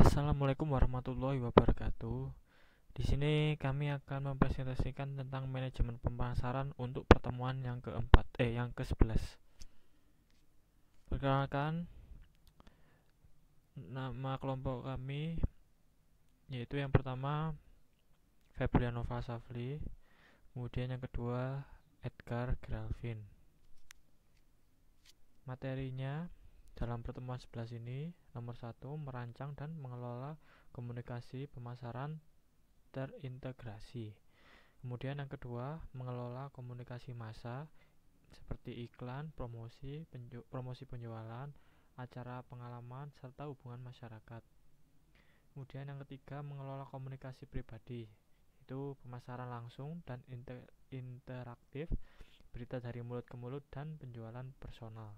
Assalamualaikum warahmatullahi wabarakatuh. Di sini kami akan mempresentasikan tentang manajemen pemasaran untuk pertemuan yang ke-11. Perkenalkan, nama kelompok kami yaitu yang pertama Febrianova Safli, kemudian yang kedua Edgar Gralvin. Materinya dalam pertemuan 11 ini, nomor 1, merancang dan mengelola komunikasi pemasaran terintegrasi. Kemudian yang kedua, mengelola komunikasi massa seperti iklan, promosi penjualan, acara pengalaman, serta hubungan masyarakat. Kemudian yang ketiga, mengelola komunikasi pribadi, itu pemasaran langsung dan interaktif, berita dari mulut ke mulut, dan penjualan personal.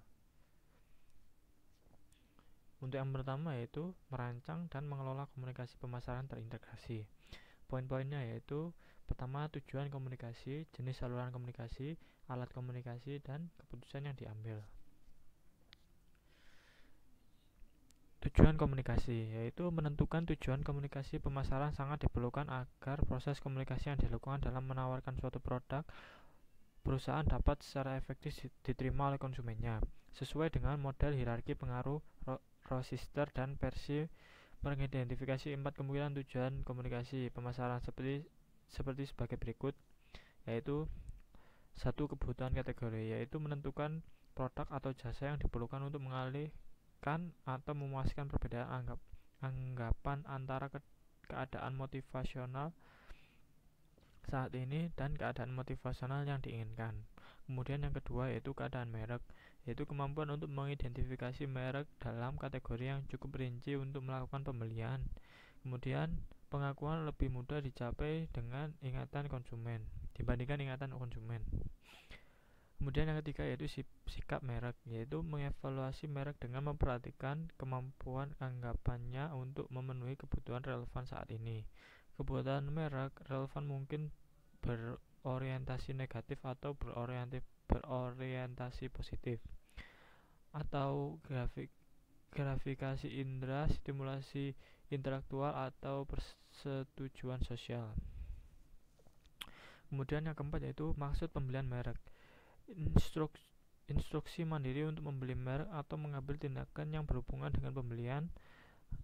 Untuk yang pertama yaitu merancang dan mengelola komunikasi pemasaran terintegrasi. Poin-poinnya yaitu pertama, tujuan komunikasi, jenis saluran komunikasi, alat komunikasi, dan keputusan yang diambil. Tujuan komunikasi yaitu menentukan tujuan komunikasi pemasaran sangat diperlukan agar proses komunikasi yang dilakukan dalam menawarkan suatu produk perusahaan dapat secara efektif diterima oleh konsumennya sesuai dengan model hierarki pengaruh Rochester dan Percy mengidentifikasi 4 kemungkinan tujuan komunikasi pemasaran seperti sebagai berikut, yaitu satu, kebutuhan kategori, yaitu menentukan produk atau jasa yang diperlukan untuk mengalihkan atau memuaskan perbedaan anggapan antara keadaan motivasional saat ini dan keadaan motivasional yang diinginkan. Kemudian yang kedua yaitu keadaan merek, yaitu kemampuan untuk mengidentifikasi merek dalam kategori yang cukup rinci untuk melakukan pembelian. Kemudian pengakuan lebih mudah dicapai dengan ingatan konsumen dibandingkan ingatan konsumen. Kemudian yang ketiga yaitu sikap merek, yaitu mengevaluasi merek dengan memperhatikan kemampuan anggapannya untuk memenuhi kebutuhan relevan saat ini. Kebutuhan merek relevan mungkin berorientasi negatif atau berorientasi positif, atau gratifikasi indera, stimulasi intelektual, atau persetujuan sosial. Kemudian yang keempat yaitu maksud pembelian merek, instruksi mandiri untuk membeli merek atau mengambil tindakan yang berhubungan dengan pembelian,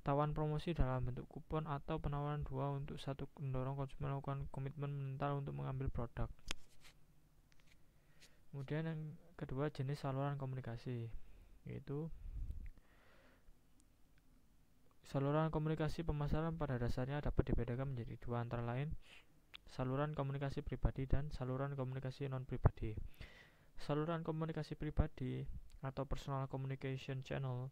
tawaran promosi dalam bentuk kupon atau penawaran 2 untuk 1 mendorong konsumen melakukan komitmen mental untuk mengambil produk. Kemudian yang kedua, jenis saluran komunikasi, yaitu saluran komunikasi pemasaran pada dasarnya dapat dibedakan menjadi dua, antara lain saluran komunikasi pribadi dan saluran komunikasi non-pribadi. Saluran komunikasi pribadi atau personal communication channel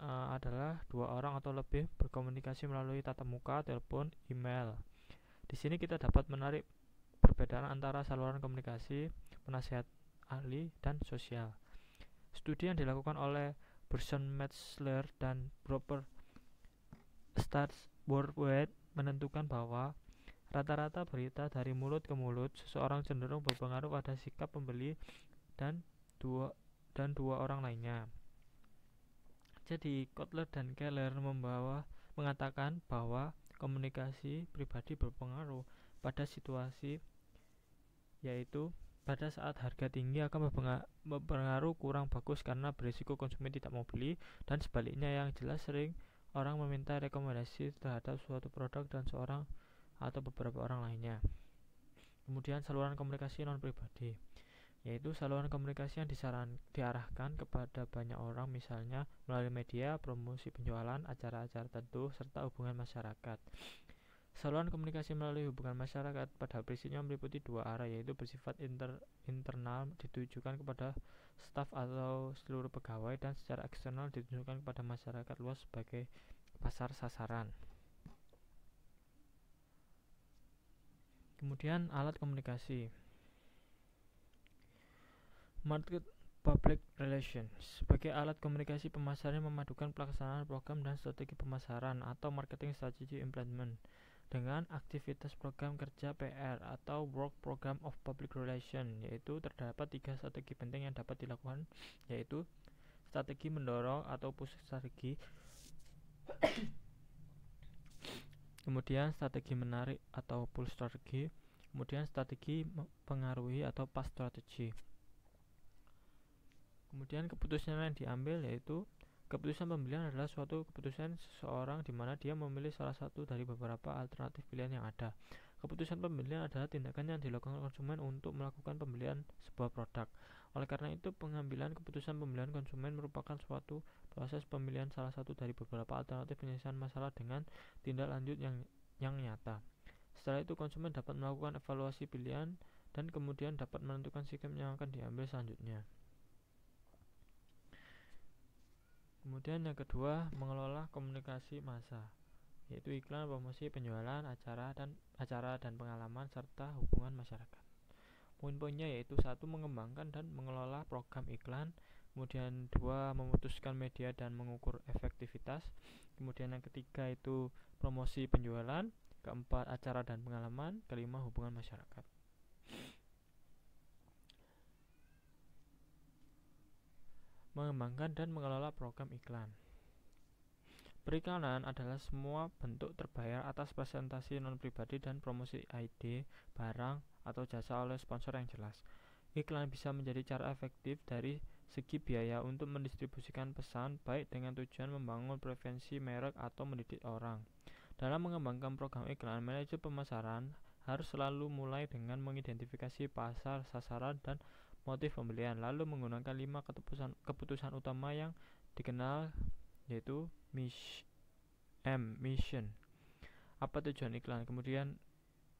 adalah dua orang atau lebih berkomunikasi melalui tatap muka, telepon, email. Di sini kita dapat menarik perbedaan antara saluran komunikasi, penasihat ahli, dan sosial. Studi yang dilakukan oleh Burson Metzler dan Proper Worldwide menentukan bahwa rata-rata berita dari mulut ke mulut seseorang cenderung berpengaruh pada sikap pembeli dan dua orang lainnya. Jadi, Kotler dan Keller mengatakan bahwa komunikasi pribadi berpengaruh pada situasi, yaitu pada saat harga tinggi akan berpengaruh kurang bagus karena berisiko konsumen tidak mau beli, dan sebaliknya yang jelas sering orang meminta rekomendasi terhadap suatu produk dan seorang atau beberapa orang lainnya. Kemudian saluran komunikasi non-pribadi, yaitu saluran komunikasi yang diarahkan kepada banyak orang, misalnya melalui media, promosi penjualan, acara-acara tertentu, serta hubungan masyarakat. Saluran komunikasi melalui hubungan masyarakat pada prinsipnya meliputi dua arah, yaitu bersifat internal ditujukan kepada staf atau seluruh pegawai, dan secara eksternal ditujukan kepada masyarakat luas sebagai pasar sasaran. Kemudian alat komunikasi. Market Public Relations sebagai alat komunikasi pemasaran memadukan pelaksanaan program dan strategi pemasaran atau marketing strategy implement dengan aktivitas program kerja PR atau Work Program of Public Relations, yaitu terdapat 3 strategi penting yang dapat dilakukan, yaitu strategi mendorong atau push strategi, kemudian strategi menarik atau pull strategi, kemudian strategi pengaruhi atau pass strategi. Kemudian keputusan yang diambil yaitu keputusan pembelian adalah suatu keputusan seseorang di mana dia memilih salah satu dari beberapa alternatif pilihan yang ada. Keputusan pembelian adalah tindakan yang dilakukan konsumen untuk melakukan pembelian sebuah produk. Oleh karena itu, pengambilan keputusan pembelian konsumen merupakan suatu proses pemilihan salah satu dari beberapa alternatif penyelesaian masalah dengan tindak lanjut yang nyata. Setelah itu, konsumen dapat melakukan evaluasi pilihan dan kemudian dapat menentukan sikap yang akan diambil selanjutnya. Kemudian yang kedua, mengelola komunikasi massa, yaitu iklan, promosi, penjualan, acara dan pengalaman serta hubungan masyarakat. Poin-poinnya yaitu 1. Mengembangkan dan mengelola program iklan. Kemudian 2. Memutuskan media dan mengukur efektivitas. Kemudian yang ketiga itu promosi penjualan. Keempat, acara dan pengalaman. Kelima, hubungan masyarakat. Mengembangkan dan mengelola program iklan. Periklanan adalah semua bentuk terbayar atas presentasi non-pribadi dan promosi ide, barang, atau jasa oleh sponsor yang jelas. Iklan bisa menjadi cara efektif dari segi biaya untuk mendistribusikan pesan, baik dengan tujuan membangun preferensi merek atau mendidik orang. Dalam mengembangkan program iklan, manajer pemasaran harus selalu mulai dengan mengidentifikasi pasar, sasaran, dan motif pembelian, lalu menggunakan 5 keputusan utama yang dikenal yaitu mission, apa tujuan iklan, kemudian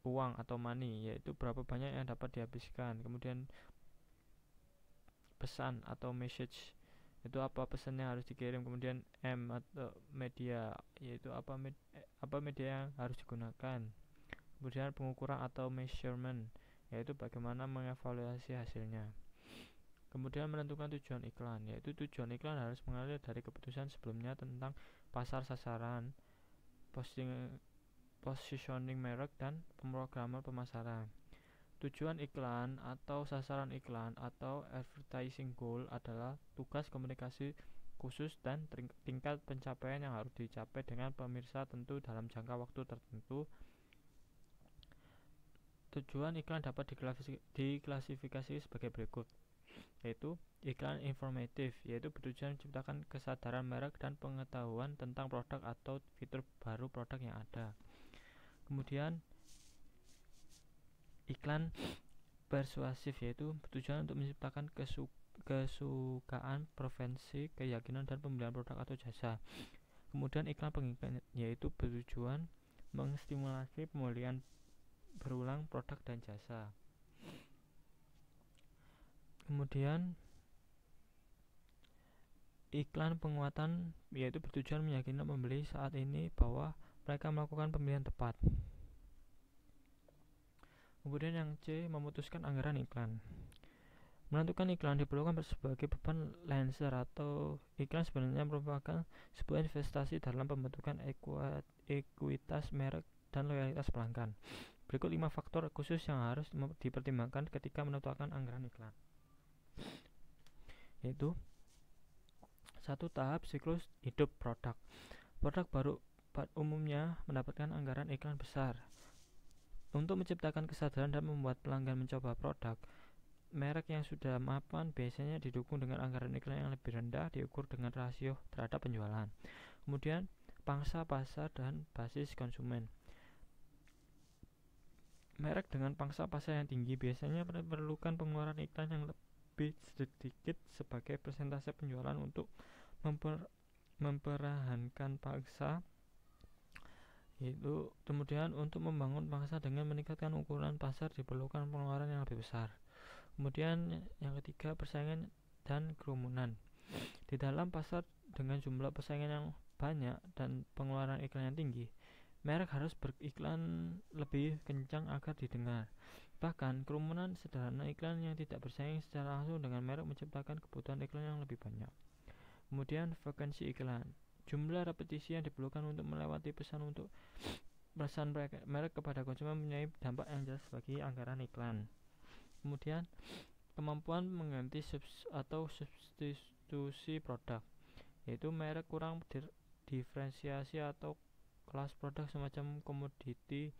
uang atau money, yaitu berapa banyak yang dapat dihabiskan, kemudian pesan atau message, itu apa pesan yang harus dikirim, kemudian M atau media, yaitu apa media yang harus digunakan, kemudian pengukuran atau measurement, yaitu bagaimana mengevaluasi hasilnya. Kemudian menentukan tujuan iklan, yaitu tujuan iklan harus mengalir dari keputusan sebelumnya tentang pasar sasaran, positioning merek, dan pemrograman pemasaran. Tujuan iklan atau sasaran iklan atau advertising goal adalah tugas komunikasi khusus dan tingkat pencapaian yang harus dicapai dengan pemirsa tentu dalam jangka waktu tertentu. Tujuan iklan dapat diklasifikasi sebagai berikut, yaitu iklan informatif, yaitu bertujuan menciptakan kesadaran merek dan pengetahuan tentang produk atau fitur baru produk yang ada. Kemudian iklan persuasif, yaitu bertujuan untuk menciptakan kesukaan, preferensi, keyakinan, dan pembelian produk atau jasa. Kemudian iklan pengingat, yaitu bertujuan menstimulasi pembelian berulang produk dan jasa. Kemudian iklan penguatan, yaitu bertujuan meyakinkan pembeli saat ini bahwa mereka melakukan pemilihan tepat. Kemudian yang C, memutuskan anggaran iklan. Menentukan iklan diperlukan sebagai beban Lancer, atau iklan sebenarnya merupakan sebuah investasi dalam pembentukan ekuitas merek dan loyalitas pelanggan. Berikut 5 faktor khusus yang harus dipertimbangkan ketika menentukan anggaran iklan, yaitu 1. Tahap siklus hidup produk. Produk baru umumnya mendapatkan anggaran iklan besar. Untuk menciptakan kesadaran dan membuat pelanggan mencoba produk, merek yang sudah mapan biasanya didukung dengan anggaran iklan yang lebih rendah, diukur dengan rasio terhadap penjualan. Kemudian pangsa pasar dan basis konsumen. Merek dengan pangsa pasar yang tinggi biasanya memerlukan pengeluaran iklan yang lebih sedikit sebagai persentase penjualan untuk mempertahankan pangsa, yaitu kemudian untuk membangun pangsa dengan meningkatkan ukuran pasar diperlukan pengeluaran yang lebih besar. Kemudian yang ketiga, persaingan dan kerumunan. Di dalam pasar dengan jumlah persaingan yang banyak dan pengeluaran iklan yang tinggi, merek harus beriklan lebih kencang agar didengar. Bahkan kerumunan sederhana iklan yang tidak bersaing secara langsung dengan merek menciptakan kebutuhan iklan yang lebih banyak. Kemudian frekuensi iklan, jumlah repetisi yang diperlukan untuk melewati pesan merek kepada konsumen mempunyai dampak yang jelas bagi anggaran iklan. Kemudian kemampuan mengganti atau substitusi produk, yaitu merek kurang diferensiasi atau kelas produk semacam komoditi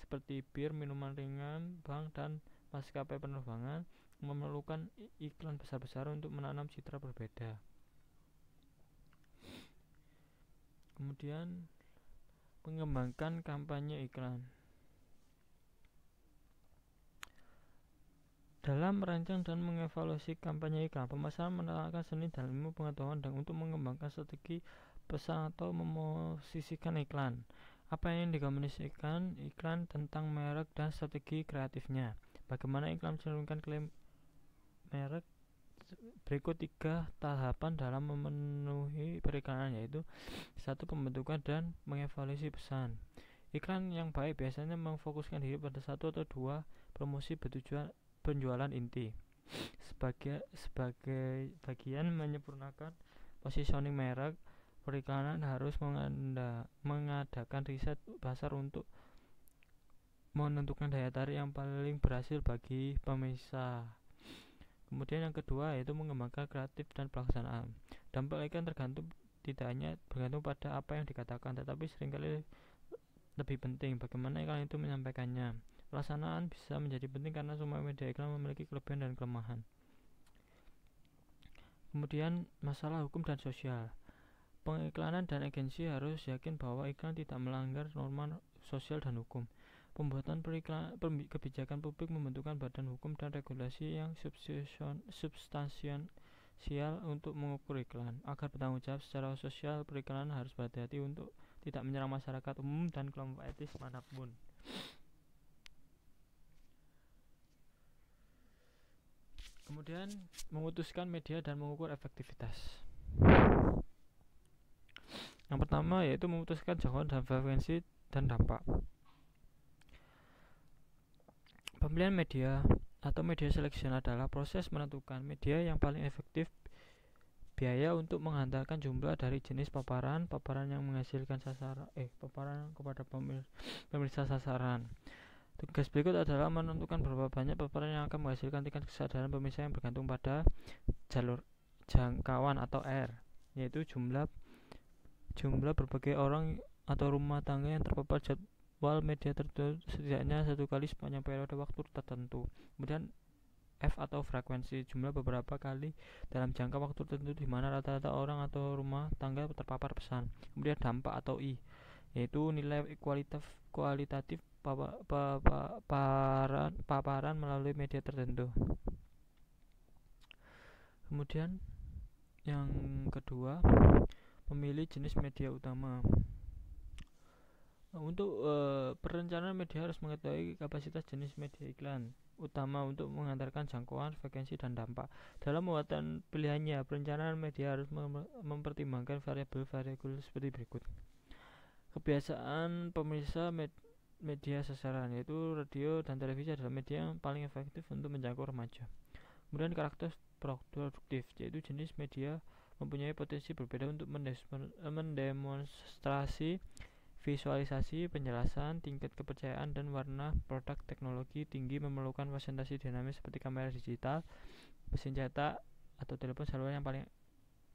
seperti bir, minuman ringan, bank, dan maskapai penerbangan memerlukan iklan besar-besaran untuk menanam citra berbeda. Kemudian mengembangkan kampanye iklan. Dalam merancang dan mengevaluasi kampanye iklan, pemasaran menerapkan seni dan ilmu pengetahuan dan untuk mengembangkan strategi pesan atau memosisikan iklan. Apa yang dikomunikasikan iklan tentang merek dan strategi kreatifnya. Bagaimana iklan mencerminkan klaim merek. Berikut 3 tahapan dalam memenuhi periklanan, yaitu 1. Pembentukan dan mengevaluasi pesan. Iklan yang baik biasanya memfokuskan diri pada 1 atau 2 promosi bertujuan penjualan inti. Sebagai bagian menyempurnakan positioning merek, periklanan harus mengadakan riset pasar untuk menentukan daya tarik yang paling berhasil bagi pemirsa. Kemudian yang kedua yaitu mengembangkan kreatif dan pelaksanaan. Dampak iklan tidak hanya bergantung pada apa yang dikatakan, tetapi seringkali lebih penting bagaimana iklan itu menyampaikannya. Pelaksanaan bisa menjadi penting karena semua media iklan memiliki kelebihan dan kelemahan. Kemudian masalah hukum dan sosial. Pengiklanan dan agensi harus yakin bahwa iklan tidak melanggar norma sosial dan hukum. Pembuatan kebijakan publik membentukkan badan hukum dan regulasi yang substansial untuk mengukur iklan. Agar bertanggung jawab secara sosial, periklanan harus berhati-hati untuk tidak menyerang masyarakat umum dan kelompok etis manapun. Kemudian memutuskan media dan mengukur efektivitas. Yang pertama yaitu memutuskan jangkauan dan frekuensi dan dampak. Pemilihan media atau media selection adalah proses menentukan media yang paling efektif, biaya untuk menghantarkan jumlah dari jenis paparan yang menghasilkan paparan kepada pemirsa sasaran. Tugas berikut adalah menentukan berapa banyak paparan yang akan menghasilkan tingkat kesadaran pemirsa yang bergantung pada jalur jangkauan atau R, yaitu jumlah berbagai orang atau rumah tangga yang terpapar jadwal media tertentu setidaknya 1 kali sepanjang periode waktu tertentu. Kemudian F atau frekuensi, jumlah beberapa kali dalam jangka waktu tertentu di mana rata-rata orang atau rumah tangga terpapar pesan. Kemudian dampak atau I, yaitu nilai kualitatif paparan melalui media tertentu. Kemudian yang kedua, memilih jenis media utama. Untuk perencanaan media harus mengetahui kapasitas jenis media iklan utama untuk mengantarkan jangkauan, frekuensi, dan dampak. Dalam pembuatan pilihannya, perencanaan media harus mempertimbangkan variabel seperti berikut. Kebiasaan pemirsa media sasaran, yaitu radio dan televisi adalah media yang paling efektif untuk menjangkau remaja. Kemudian karakter produktif, yaitu jenis media mempunyai potensi berbeda untuk mendemonstrasi visualisasi, penjelasan, tingkat kepercayaan, dan warna. Produk teknologi tinggi memerlukan presentasi dinamis seperti kamera digital, mesin cetak, atau telepon seluler yang paling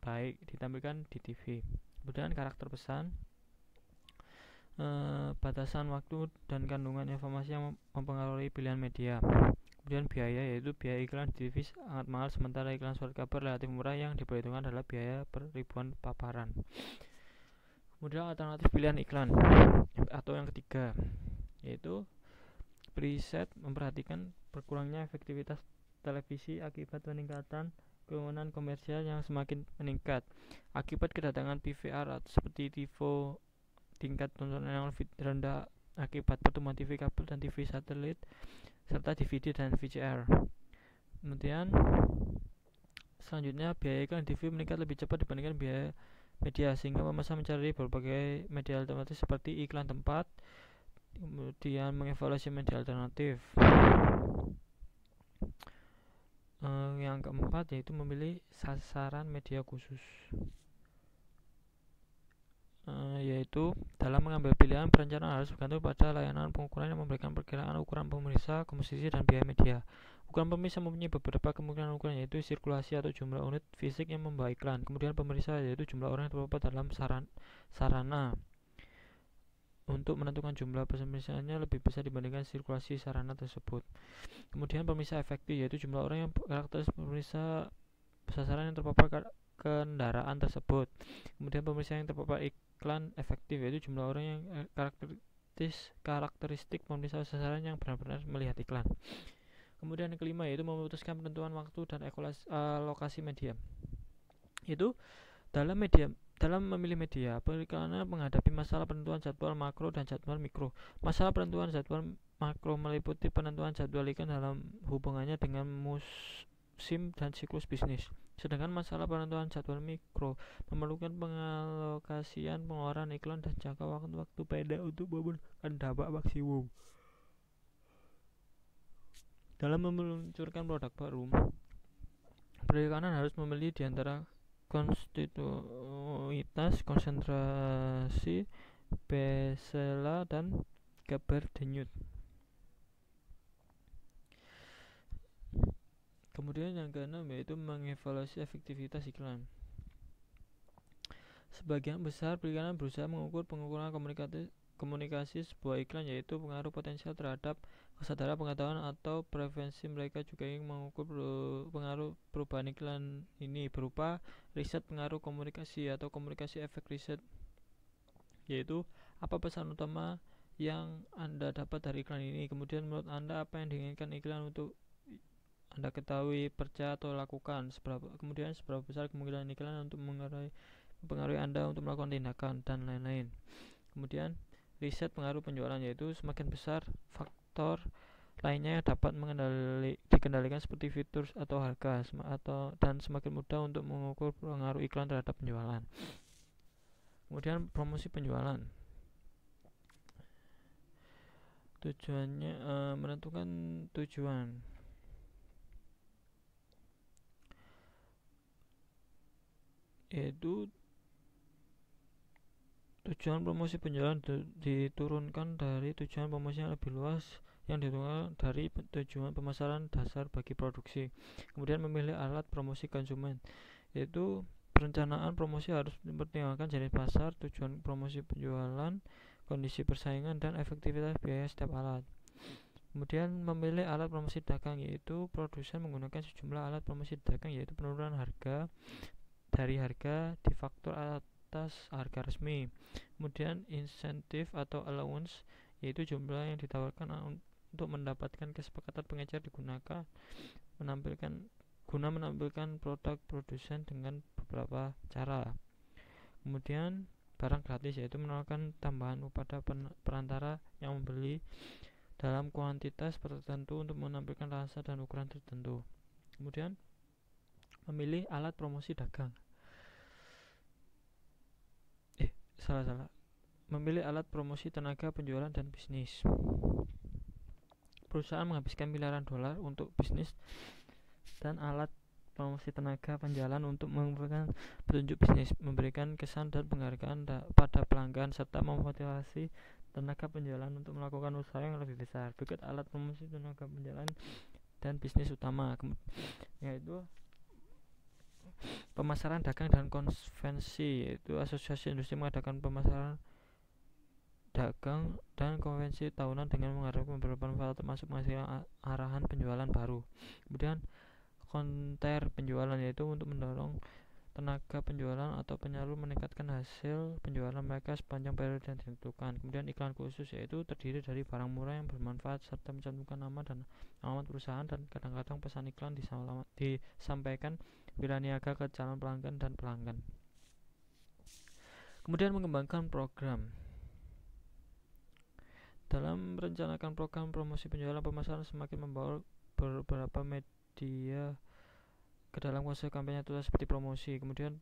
baik ditampilkan di TV. Kemudian karakter pesan, batasan waktu dan kandungan informasi yang mempengaruhi pilihan media. Kemudian biaya, yaitu biaya iklan di TV sangat mahal sementara iklan surat kabar relatif murah. Yang diperhitungkan adalah biaya per ribuan paparan. Kemudian alternatif pilihan iklan atau yang ketiga yaitu preset, memperhatikan berkurangnya efektivitas televisi akibat peningkatan keuntungan komersial yang semakin meningkat akibat kedatangan PVR seperti TiVo, tingkat tontonan yang lebih rendah akibat pertumbuhan TV kabel dan TV satelit serta DVD dan VCR. Kemudian selanjutnya biaya iklan TV meningkat lebih cepat dibandingkan biaya media, sehingga pemesan mencari berbagai media alternatif seperti iklan tempat, kemudian mengevaluasi media alternatif. Yang keempat yaitu memilih sasaran media khusus, yaitu dalam mengambil pilihan perencanaan harus bergantung pada layanan pengukuran yang memberikan perkiraan ukuran pemirsa, komposisi, dan biaya media. Ukuran pemirsa mempunyai beberapa kemungkinan ukuran, yaitu sirkulasi atau jumlah unit fisik yang membawa iklan. Kemudian pemirsa yaitu jumlah orang yang terpapar dalam sarana. untuk menentukan jumlah pemisahannya lebih besar dibandingkan sirkulasi sarana tersebut. Kemudian pemisah efektif, yaitu jumlah orang yang karakteristik pemisah sasaran yang terpapar kendaraan tersebut. Kemudian pemisah yang terpapar iklan efektif, yaitu jumlah orang yang karakteristik pemisah sasaran yang benar-benar melihat iklan. Kemudian yang kelima yaitu memutuskan penentuan waktu dan alokasi media. Itu dalam memilih media, periklanan menghadapi masalah penentuan jadwal makro dan jadwal mikro. Masalah penentuan jadwal makro meliputi penentuan jadwal iklan dalam hubungannya dengan musim dan siklus bisnis. Sedangkan masalah penentuan jadwal mikro memerlukan pengalokasian pengeluaran iklan dan jangka waktu pendek untuk memenuhi dampak maksimum. Dalam meluncurkan produk baru, periklanan harus memilih di antara konstituitas, konsentrasi, bestseller, dan keberdenyut. Kemudian yang keenam yaitu mengevaluasi efektivitas iklan. Sebagian besar periklanan berusaha mengukur pengukuran komunikasi sebuah iklan, yaitu pengaruh potensial terhadap kesadaran pengetahuan atau preferensi. Mereka juga ingin mengukur pengaruh perubahan iklan ini berupa riset pengaruh komunikasi atau komunikasi efek riset, yaitu apa pesan utama yang Anda dapat dari iklan ini. Kemudian menurut Anda apa yang diinginkan iklan untuk Anda ketahui, percaya, atau lakukan. Kemudian seberapa besar kemungkinan iklan untuk mempengaruhi Anda untuk melakukan tindakan, dan lain-lain. Kemudian riset pengaruh penjualan, yaitu semakin besar faktor lainnya yang dapat dikendalikan seperti fitur atau harga, dan semakin mudah untuk mengukur pengaruh iklan terhadap penjualan. Kemudian promosi penjualan. Tujuannya menentukan tujuan. Yaitu tujuan promosi penjualan diturunkan dari tujuan promosi yang lebih luas yang diturunkan dari tujuan pemasaran dasar bagi produksi. Kemudian memilih alat promosi konsumen, yaitu perencanaan promosi harus mempertimbangkan jenis pasar, tujuan promosi penjualan, kondisi persaingan, dan efektivitas biaya setiap alat. Kemudian memilih alat promosi dagang, yaitu produsen menggunakan sejumlah alat promosi dagang, yaitu penurunan harga dari harga di faktor atas harga resmi. Kemudian insentif atau allowance, yaitu jumlah yang ditawarkan untuk mendapatkan kesepakatan pengecer digunakan guna menampilkan produk produsen dengan beberapa cara. Kemudian barang gratis, yaitu menawarkan tambahan kepada perantara yang membeli dalam kuantitas tertentu untuk menampilkan rasa dan ukuran tertentu. Kemudian memilih alat promosi dagang. Memilih alat promosi tenaga penjualan dan bisnis. Perusahaan menghabiskan miliaran dolar untuk bisnis dan alat promosi tenaga penjualan untuk memberikan petunjuk bisnis, memberikan kesan dan penghargaan pada pelanggan, serta memotivasi tenaga penjualan untuk melakukan usaha yang lebih besar. Berikut alat promosi tenaga penjualan dan bisnis utama, yaitu pemasaran dagang dan konvensi, yaitu asosiasi industri mengadakan pemasaran dagang dan konvensi tahunan dengan mengharapkan beberapa manfaat termasuk menghasilkan arahan penjualan baru. Kemudian konter penjualan, yaitu untuk mendorong tenaga penjualan atau penyalur meningkatkan hasil penjualan mereka sepanjang periode yang ditentukan. Kemudian iklan khusus, yaitu terdiri dari barang murah yang bermanfaat serta mencantumkan nama dan alamat perusahaan, dan kadang-kadang pesan iklan disampaikan bila niaga ke calon pelanggan dan pelanggan. Kemudian mengembangkan program. Dalam merencanakan program promosi penjualan, pemasaran semakin membawa beberapa media ke dalam konsep kampanye tulis seperti promosi, kemudian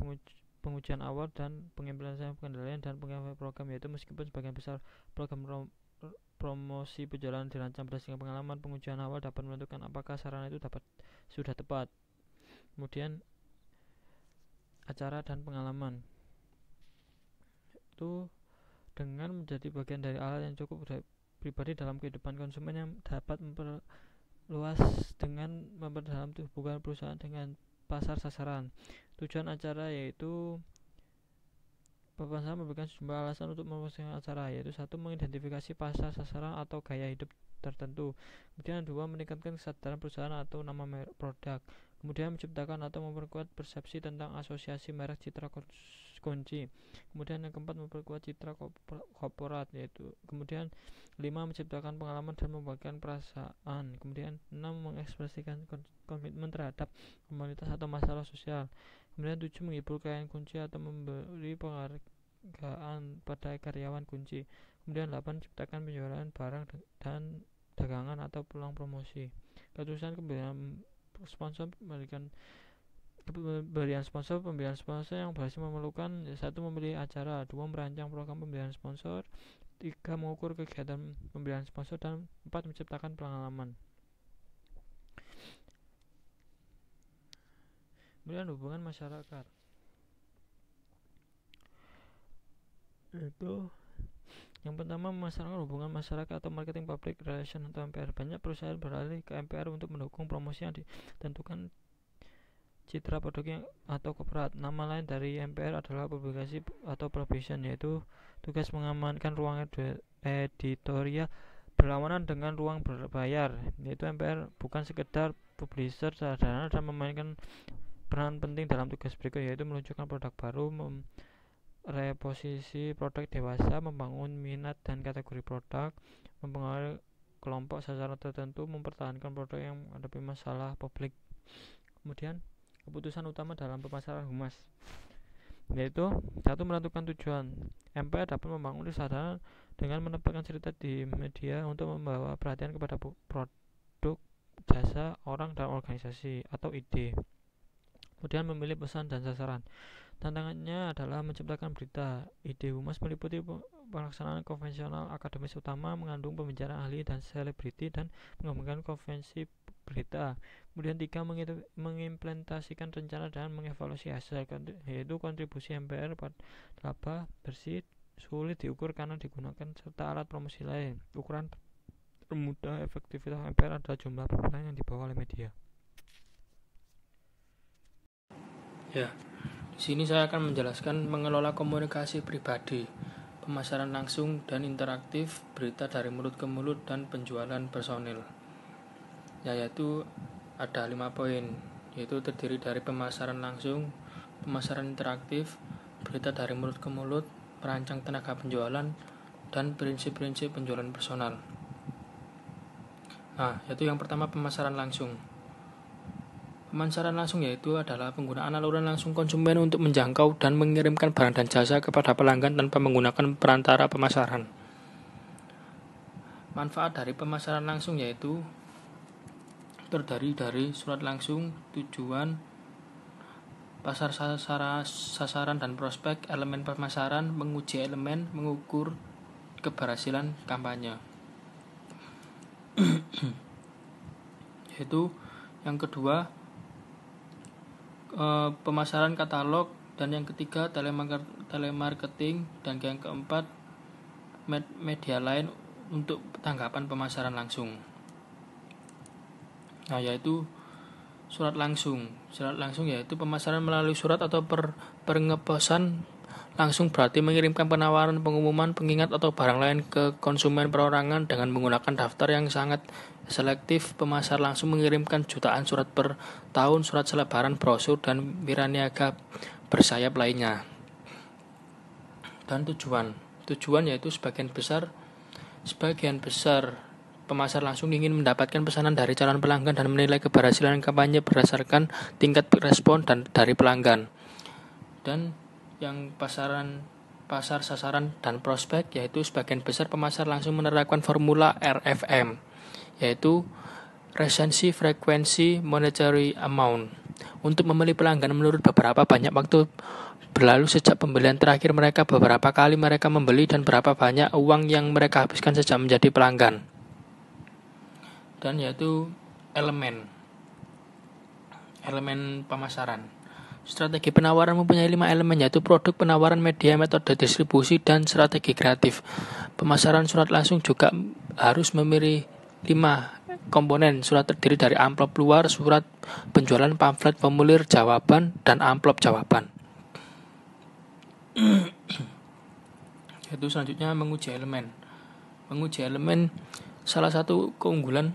pengujian awal dan pengimplementasian pengendalian dan pengembangan program, yaitu meskipun sebagian besar program promosi penjualan dirancang berdasarkan pengalaman, pengujian awal dapat menentukan apakah sarana itu sudah tepat. Kemudian acara dan pengalaman itu dengan menjadi bagian dari alat yang cukup pribadi dalam kehidupan konsumen yang dapat memperluas dengan memperdalam hubungan perusahaan dengan pasar sasaran. Tujuan acara yaitu Pemasaran memberikan sejumlah alasan untuk memasarkan acara, yaitu 1. Mengidentifikasi pasar sasaran atau gaya hidup tertentu. Kemudian 2. Meningkatkan kesadaran perusahaan atau nama merek produk. Kemudian menciptakan atau memperkuat persepsi tentang asosiasi merek citra kunci. Kemudian yang keempat, memperkuat citra korporat, yaitu kemudian 5. Menciptakan pengalaman dan membagikan perasaan. Kemudian 6. Mengekspresikan komitmen terhadap komunitas atau masalah sosial. Kemudian 7. Menghibur klien kunci atau memberi penghargaan pada karyawan kunci. Kemudian 8. Menciptakan penjualan barang dan dagangan atau peluang promosi. Keterusan pemberian sponsor pembelian sponsor yang berhasil memerlukan 1. Memilih acara, 2. Merancang program pembelian sponsor, 3. Mengukur kegiatan pembelian sponsor, dan 4. Menciptakan pengalaman. Kemudian hubungan masyarakat, itu yang pertama, memasarkan hubungan masyarakat atau marketing public relation atau MPR. Banyak perusahaan beralih ke MPR untuk mendukung promosi yang ditentukan citra produknya atau korporat. Nama lain dari MPR adalah publikasi atau provision, yaitu tugas mengamankan ruang editorial berlawanan dengan ruang berbayar, yaitu MPR bukan sekedar publisher sederhana dan memainkan peran penting dalam tugas berikut, yaitu meluncurkan produk baru, reposisi produk dewasa, membangun minat dan kategori produk, mempengaruhi kelompok sasaran tertentu, mempertahankan produk yang menghadapi masalah publik. Kemudian keputusan utama dalam pemasaran humas, yaitu 1. Menentukan tujuan. MPR dapat membangun kesadaran dengan menempatkan cerita di media untuk membawa perhatian kepada produk, jasa, orang, dan organisasi atau ide. Kemudian memilih pesan dan sasaran. Tantangannya adalah menciptakan berita. Ide humas meliputi pelaksanaan konvensional akademis utama, mengandung pembicaraan ahli dan selebriti, dan mengembangkan konvensi berita. Kemudian 3. Mengimplementasikan rencana dan mengevaluasi hasil, yaitu kontribusi MPR pada laba bersih sulit diukur karena digunakan serta alat promosi lain. Ukuran termudah efektivitas MPR adalah jumlah pembelian yang dibawa oleh media. Ya, di sini saya akan menjelaskan mengelola komunikasi pribadi, pemasaran langsung dan interaktif, berita dari mulut ke mulut, dan penjualan personil. Yaitu ada 5 poin, yaitu terdiri dari pemasaran langsung, pemasaran interaktif, berita dari mulut ke mulut, perancang tenaga penjualan, dan prinsip-prinsip penjualan personal. Nah, yaitu yang pertama, pemasaran langsung. Pemasaran langsung yaitu adalah penggunaan aluran langsung konsumen untuk menjangkau dan mengirimkan barang dan jasa kepada pelanggan tanpa menggunakan perantara pemasaran. Manfaat dari pemasaran langsung yaitu terdiri dari surat langsung, tujuan, pasar sasaran dan prospek, elemen pemasaran, menguji elemen, mengukur keberhasilan kampanye. Yaitu yang kedua, pemasaran katalog, dan yang ketiga telemarketing, dan yang keempat media lain untuk tanggapan pemasaran langsung. Nah, yaitu surat langsung. Surat langsung yaitu pemasaran melalui surat atau pengeposan langsung, berarti mengirimkan penawaran, pengumuman, pengingat atau barang lain ke konsumen perorangan dengan menggunakan daftar yang sangat selektif. Pemasar langsung mengirimkan jutaan surat per tahun, surat selebaran, brosur, dan wiraniaga bersayap lainnya. Dan tujuan yaitu sebagian besar pemasar langsung ingin mendapatkan pesanan dari calon pelanggan dan menilai keberhasilan kampanye berdasarkan tingkat respon dari pelanggan. Dan yang pasar sasaran dan prospek, yaitu sebagian besar pemasar langsung menerapkan formula RFM, yaitu Recency Frequency Monetary Amount, untuk memilih pelanggan menurut beberapa banyak waktu berlalu sejak pembelian terakhir mereka, beberapa kali mereka membeli, dan berapa banyak uang yang mereka habiskan sejak menjadi pelanggan. Dan yaitu elemen pemasaran. Strategi penawaran mempunyai 5 elemen, yaitu produk, penawaran, media, metode distribusi, dan strategi kreatif. Pemasaran surat langsung juga harus memiliki 5 komponen. Surat terdiri dari amplop luar, surat penjualan, pamflet, formulir jawaban, dan amplop jawaban. Yaitu selanjutnya menguji elemen. Menguji elemen, salah satu keunggulan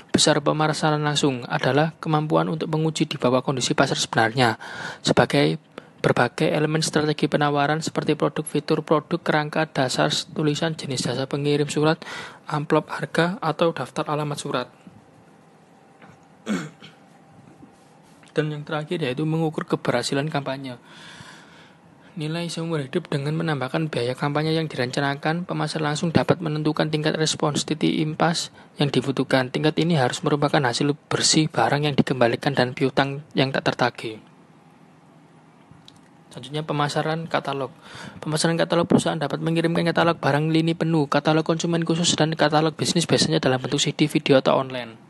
besar pemasaran langsung adalah kemampuan untuk menguji di bawah kondisi pasar sebenarnya. Sebagai berbagai elemen strategi penawaran seperti produk, fitur produk, kerangka dasar, tulisan, jenis jasa pengirim surat, amplop harga, atau daftar alamat surat. Dan yang terakhir yaitu mengukur keberhasilan kampanye. Nilai seumur hidup dengan menambahkan biaya kampanye yang direncanakan, pemasar langsung dapat menentukan tingkat respons titik impas yang dibutuhkan. Tingkat ini harus merupakan hasil bersih barang yang dikembalikan dan piutang yang tak tertagih. Selanjutnya pemasaran katalog. Pemasaran katalog, perusahaan dapat mengirimkan katalog barang lini penuh, katalog konsumen khusus, dan katalog bisnis biasanya dalam bentuk CD, video, atau online.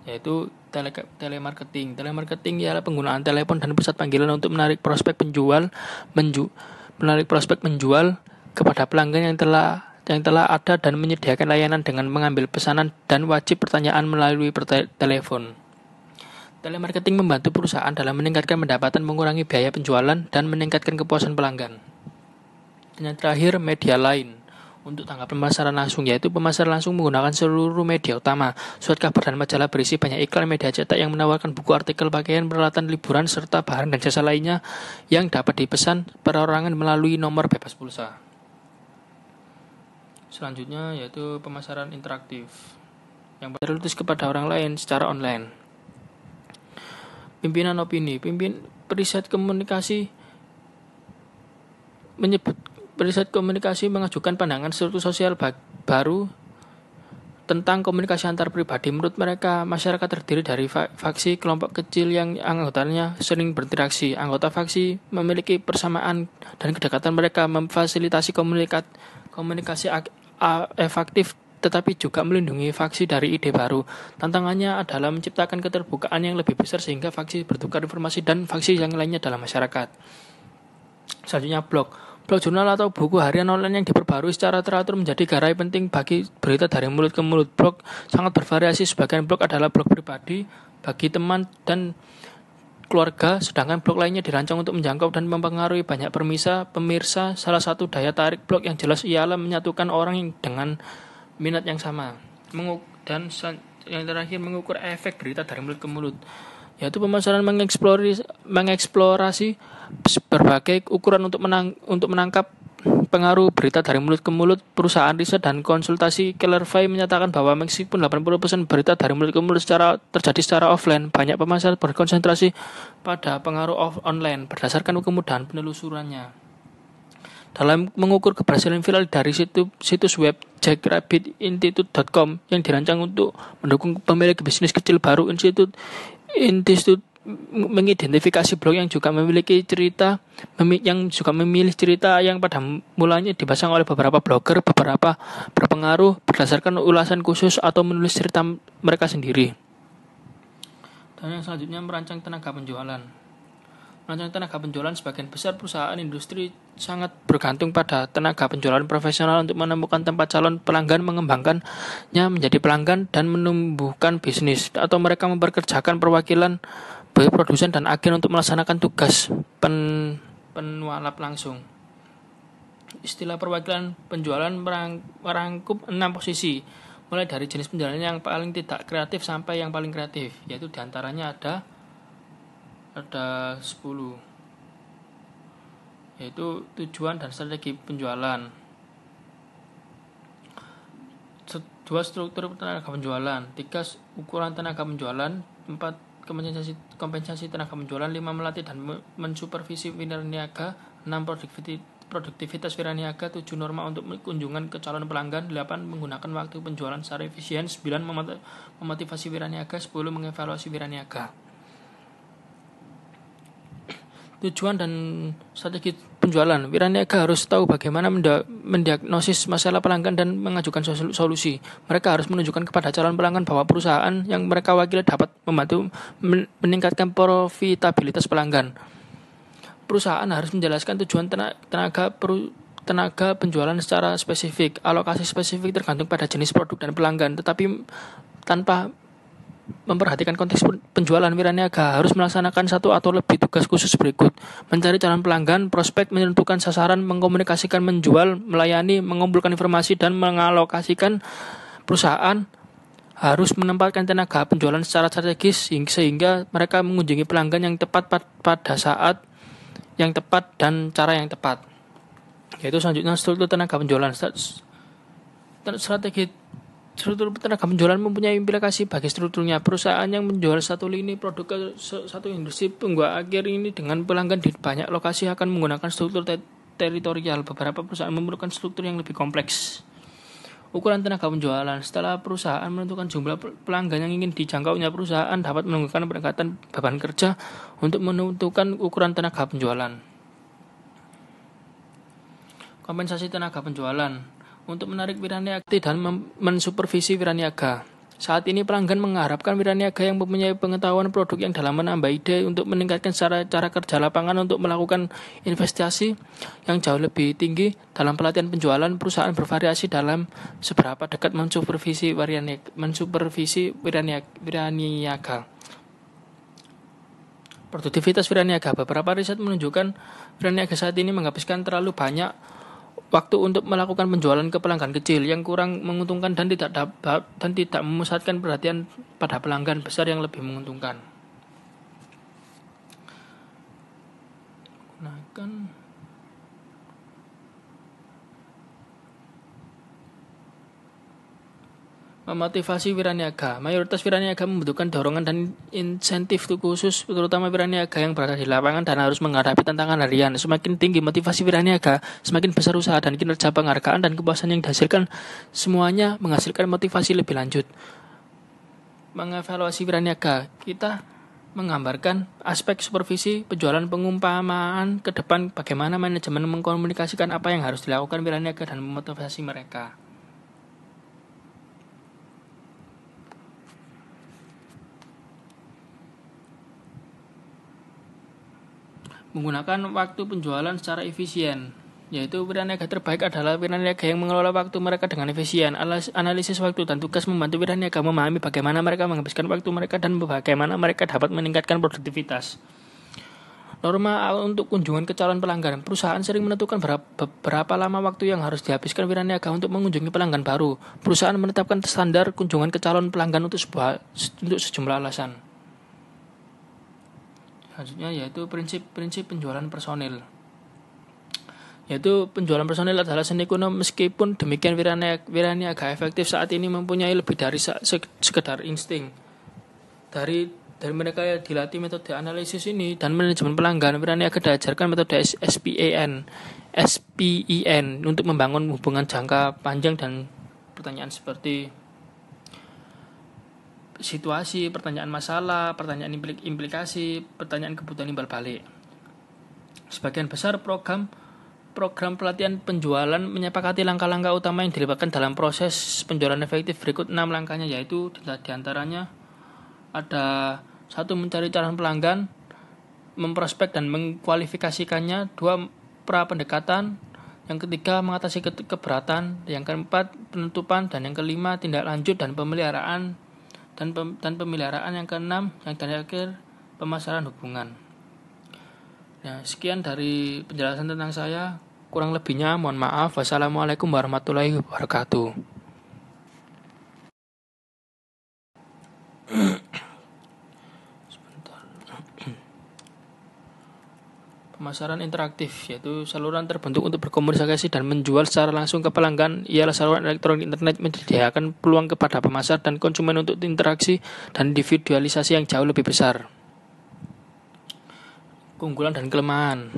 Yaitu telemarketing. Telemarketing ialah penggunaan telepon dan pusat panggilan untuk menarik prospek menjual kepada pelanggan yang telah ada dan menyediakan layanan dengan mengambil pesanan dan wajib pertanyaan melalui telepon. Telemarketing membantu perusahaan dalam meningkatkan pendapatan, mengurangi biaya penjualan, dan meningkatkan kepuasan pelanggan. Dan yang terakhir, media lain. Untuk tanggapan pemasaran langsung, yaitu pemasaran langsung menggunakan seluruh media utama. Surat kabar dan majalah berisi banyak iklan, media cetak yang menawarkan buku, artikel, pakaian, peralatan liburan, serta barang dan jasa lainnya yang dapat dipesan perorangan melalui nomor bebas pulsa. Selanjutnya yaitu pemasaran interaktif yang bertulis kepada orang lain secara online. Pimpinan opini. Periset komunikasi mengajukan pandangan struktur sosial baru tentang komunikasi antar pribadi. Menurut mereka, masyarakat terdiri dari faksi kelompok kecil yang anggotanya sering berinteraksi. Anggota faksi memiliki persamaan dan kedekatan, mereka memfasilitasi komunikasi efektif, tetapi juga melindungi faksi dari ide baru. Tantangannya adalah menciptakan keterbukaan yang lebih besar sehingga faksi bertukar informasi dan faksi yang lainnya dalam masyarakat. Selanjutnya blog jurnal atau buku harian online yang diperbarui secara teratur menjadi garai penting bagi berita dari mulut ke mulut. Blog sangat bervariasi. Sebagian blog adalah blog pribadi bagi teman dan keluarga, sedangkan blog lainnya dirancang untuk menjangkau dan mempengaruhi banyak pemirsa. Salah satu daya tarik blog yang jelas ialah menyatukan orang dengan minat yang sama. Dan yang terakhir, mengukur efek berita dari mulut ke mulut, yaitu pemasaran mengeksplorasi berbagai ukuran untuk menangkap pengaruh berita dari mulut ke mulut. Perusahaan riset dan konsultasi Kellervay menyatakan bahwa meskipun 80% berita dari mulut ke mulut terjadi secara offline, banyak pemasar berkonsentrasi pada pengaruh online berdasarkan kemudahan penelusurannya. Dalam mengukur keberhasilan viral dari situs web jackrabbitInstitute.com yang dirancang untuk mendukung pemilik bisnis kecil baru, Institute mengidentifikasi blog yang juga memilih cerita yang pada mulanya dipasang oleh beberapa blogger, beberapa berpengaruh berdasarkan ulasan khusus atau menulis cerita mereka sendiri. Dan yang selanjutnya, merancang tenaga penjualan. Merancang tenaga penjualan, sebagian besar perusahaan industri sangat bergantung pada tenaga penjualan profesional untuk menemukan tempat calon pelanggan, mengembangkannya menjadi pelanggan, dan menumbuhkan bisnis. Atau mereka memperkerjakan perwakilan produsen dan agen untuk melaksanakan tugas penualap langsung. Istilah perwakilan penjualan merangkup 6 posisi, mulai dari jenis penjualan yang paling tidak kreatif sampai yang paling kreatif, yaitu diantaranya ada 10, yaitu tujuan dan strategi penjualan, 2 struktur tenaga penjualan, 3 ukuran tenaga penjualan, 4 kompensasi tenaga penjualan, 5 melatih dan mensupervisi wiraniaga, 6 produktivitas wiraniaga, 7 norma untuk kunjungan ke calon pelanggan, 8 menggunakan waktu penjualan secara efisien, 9 memotivasi wiraniaga, 10 mengevaluasi wiraniaga. Tujuan dan strategi penjualan. Wiraniaga harus tahu bagaimana mendiagnosis masalah pelanggan dan mengajukan solusi. Mereka harus menunjukkan kepada calon pelanggan bahwa perusahaan yang mereka wakili dapat membantu meningkatkan profitabilitas pelanggan. Perusahaan harus menjelaskan tujuan tenaga penjualan secara spesifik. Alokasi spesifik tergantung pada jenis produk dan pelanggan, tetapi tanpa memperhatikan konteks penjualan, wiraniaga harus melaksanakan satu atau lebih tugas khusus berikut: mencari calon pelanggan, prospek, menentukan sasaran, mengkomunikasikan, menjual, melayani, mengumpulkan informasi, dan mengalokasikan. Perusahaan harus menempatkan tenaga penjualan secara strategis sehingga mereka mengunjungi pelanggan yang tepat pada saat yang tepat dan cara yang tepat. Yaitu selanjutnya struktur tenaga penjualan. Strategi struktur tenaga penjualan mempunyai implikasi bagi strukturnya. Perusahaan yang menjual satu lini produk ke satu industri pengguna akhir ini dengan pelanggan di banyak lokasi akan menggunakan struktur teritorial. Beberapa perusahaan memerlukan struktur yang lebih kompleks. Ukuran tenaga penjualan. Setelah perusahaan menentukan jumlah pelanggan yang ingin dijangkaunya, perusahaan dapat menggunakan pendekatan beban kerja untuk menentukan ukuran tenaga penjualan. Kompensasi tenaga penjualan. Untuk menarik wiraniaga dan mensupervisi wiraniaga. Saat ini pelanggan mengharapkan wiraniaga yang mempunyai pengetahuan produk yang dalam menambah ide untuk meningkatkan cara kerja lapangan untuk melakukan investasi yang jauh lebih tinggi dalam pelatihan penjualan. Perusahaan bervariasi dalam seberapa dekat mensupervisi wiraniaga. Produktivitas wiraniaga. Beberapa riset menunjukkan wiraniaga saat ini menghabiskan terlalu banyak waktu untuk melakukan penjualan ke pelanggan kecil yang kurang menguntungkan dan tidak memusatkan perhatian pada pelanggan besar yang lebih menguntungkan. Memotivasi wiraniaga. Mayoritas wiraniaga membutuhkan dorongan dan insentif khusus, terutama wiraniaga yang berada di lapangan dan harus menghadapi tantangan harian. Semakin tinggi motivasi wiraniaga, semakin besar usaha dan kinerja, penghargaan dan kepuasan yang dihasilkan. Semuanya menghasilkan motivasi lebih lanjut. Mengevaluasi wiraniaga. Kita menggambarkan aspek supervisi, penjualan, pengumpamaan ke depan, bagaimana manajemen mengkomunikasikan apa yang harus dilakukan wiraniaga dan memotivasi mereka. Menggunakan waktu penjualan secara efisien, yaitu wiraniaga terbaik adalah wiraniaga yang mengelola waktu mereka dengan efisien. Analisis waktu dan tugas membantu wiraniaga memahami bagaimana mereka menghabiskan waktu mereka dan bagaimana mereka dapat meningkatkan produktivitas. Norma untuk kunjungan ke calon pelanggan. Perusahaan sering menentukan berapa lama waktu yang harus dihabiskan wiraniaga untuk mengunjungi pelanggan baru. Perusahaan menetapkan standar kunjungan ke calon pelanggan untuk sejumlah alasan. Selanjutnya yaitu prinsip penjualan personil. Yaitu penjualan personil adalah seni kuno, meskipun demikian wiraniaga efektif saat ini mempunyai lebih dari sekedar insting. Dari mereka yang dilatih metode analisis ini dan manajemen pelanggan, wiraniaga diajarkan metode SPEN untuk membangun hubungan jangka panjang dan pertanyaan seperti situasi, pertanyaan masalah, pertanyaan implikasi, pertanyaan kebutuhan imbal balik. Sebagian besar program pelatihan penjualan menyepakati langkah-langkah utama yang dilibatkan dalam proses penjualan efektif. Berikut 6 langkahnya, yaitu diantaranya ada 1. Mencari calon pelanggan, memprospek dan mengkualifikasikannya. 2. Pra-pendekatan. Yang ketiga, mengatasi keberatan. Yang keempat, penutupan. Dan yang kelima, tindak lanjut dan pemeliharaan. Dan pemeliharaan. Yang keenam, yang terakhir, pemasaran hubungan. Nah, sekian dari penjelasan tentang saya. Kurang lebihnya mohon maaf. Wassalamualaikum warahmatullahi wabarakatuh. Pemasaran interaktif, yaitu saluran terbentuk untuk berkomunikasi dan menjual secara langsung ke pelanggan. Ialah saluran elektronik internet menyediakan peluang kepada pemasar dan konsumen untuk interaksi dan individualisasi yang jauh lebih besar. Keunggulan dan kelemahan.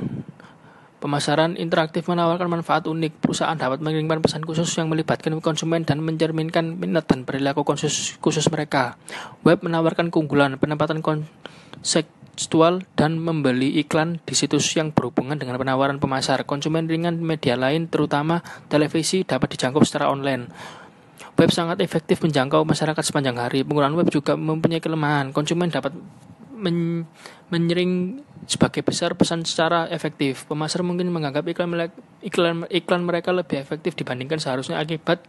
Pemasaran interaktif menawarkan manfaat unik. Perusahaan dapat mengirimkan pesan khusus yang melibatkan konsumen dan mencerminkan minat dan perilaku khusus mereka. Web menawarkan keunggulan, penempatan kontekstual dan membeli iklan di situs yang berhubungan dengan penawaran pemasar. Konsumen ringan media lain, terutama televisi, dapat dijangkau secara online. Web sangat efektif menjangkau masyarakat sepanjang hari. Penggunaan web juga mempunyai kelemahan. Konsumen dapat menyaring sebagai besar pesan secara efektif. Pemasar mungkin menganggap iklan mereka lebih efektif dibandingkan seharusnya. Akibat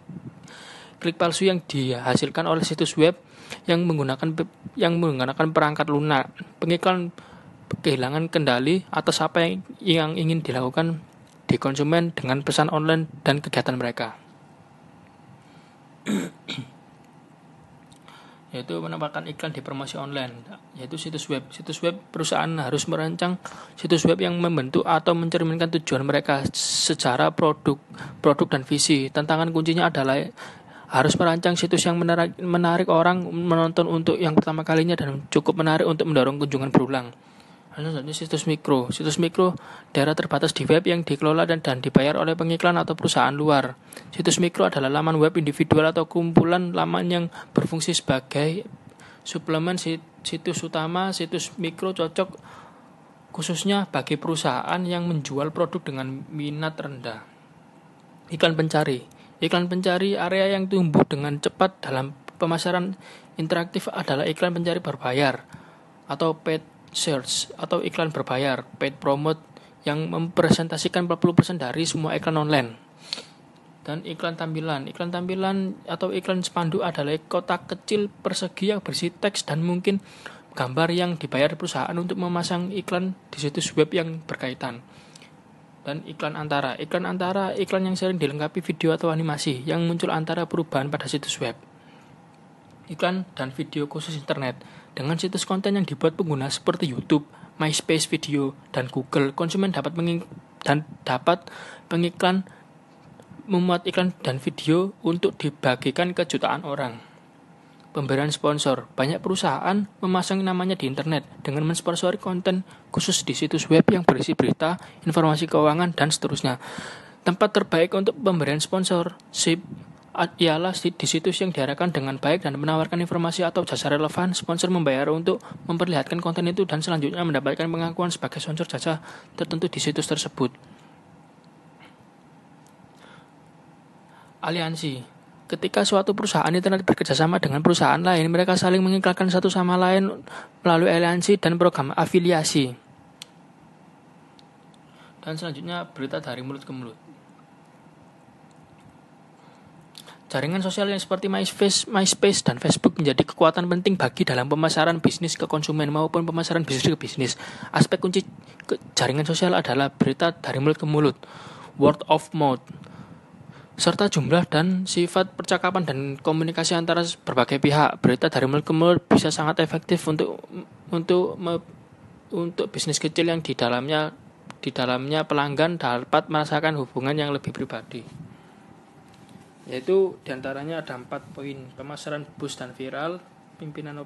klik palsu yang dihasilkan oleh situs web yang menggunakan perangkat lunak. Pengiklan kehilangan kendali atas apa yang ingin dilakukan di konsumen dengan pesan online dan kegiatan mereka. Yaitu menambahkan iklan di promosi online, yaitu situs web. Situs web perusahaan harus merancang situs web yang membentuk atau mencerminkan tujuan mereka secara produk dan visi. Tantangan kuncinya adalah harus merancang situs yang menarik orang menonton untuk yang pertama kalinya dan cukup menarik untuk mendorong kunjungan berulang. Selanjutnya situs mikro. Situs mikro daerah terbatas di web yang dikelola dan dibayar oleh pengiklan atau perusahaan luar. Situs mikro adalah laman web individual atau kumpulan laman yang berfungsi sebagai suplemen situs utama. Situs mikro cocok khususnya bagi perusahaan yang menjual produk dengan minat rendah. Iklan pencari. Iklan pencari area yang tumbuh dengan cepat dalam pemasaran interaktif adalah iklan pencari berbayar atau paid search atau iklan berbayar, paid promote yang mempresentasikan 40% dari semua iklan online. Dan iklan tampilan. Iklan tampilan atau iklan spanduk adalah kotak kecil persegi yang berisi teks dan mungkin gambar yang dibayar perusahaan untuk memasang iklan di situs web yang berkaitan. Dan iklan antara. Iklan antara iklan yang sering dilengkapi video atau animasi yang muncul antara perubahan pada situs web. Iklan dan video khusus internet. Dengan situs konten yang dibuat pengguna seperti YouTube, MySpace Video, dan Google, konsumen dapat pengiklan memuat iklan dan video untuk dibagikan ke jutaan orang. Pemberian sponsor. Banyak perusahaan memasang namanya di internet dengan mensponsori konten khusus di situs web yang berisi berita, informasi keuangan, dan seterusnya. Tempat terbaik untuk pemberian sponsorship ialah di situs yang diarahkan dengan baik dan menawarkan informasi atau jasa relevan. Sponsor membayar untuk memperlihatkan konten itu dan selanjutnya mendapatkan pengakuan sebagai sponsor jasa tertentu di situs tersebut. Aliansi. Ketika suatu perusahaan internet bekerjasama dengan perusahaan lain, mereka saling mengiklankan satu sama lain melalui aliansi dan program afiliasi. Dan selanjutnya berita dari mulut ke mulut. Jaringan sosial yang seperti MySpace dan Facebook menjadi kekuatan penting bagi dalam pemasaran bisnis ke konsumen maupun pemasaran bisnis ke bisnis. Aspek kunci jaringan sosial adalah berita dari mulut ke mulut, word of mouth, serta jumlah dan sifat percakapan dan komunikasi antara berbagai pihak. Berita dari mulut ke mulut bisa sangat efektif untuk bisnis kecil yang di dalamnya pelanggan dapat merasakan hubungan yang lebih pribadi. Yaitu diantaranya ada 4 poin: pemasaran boost dan viral, pimpinan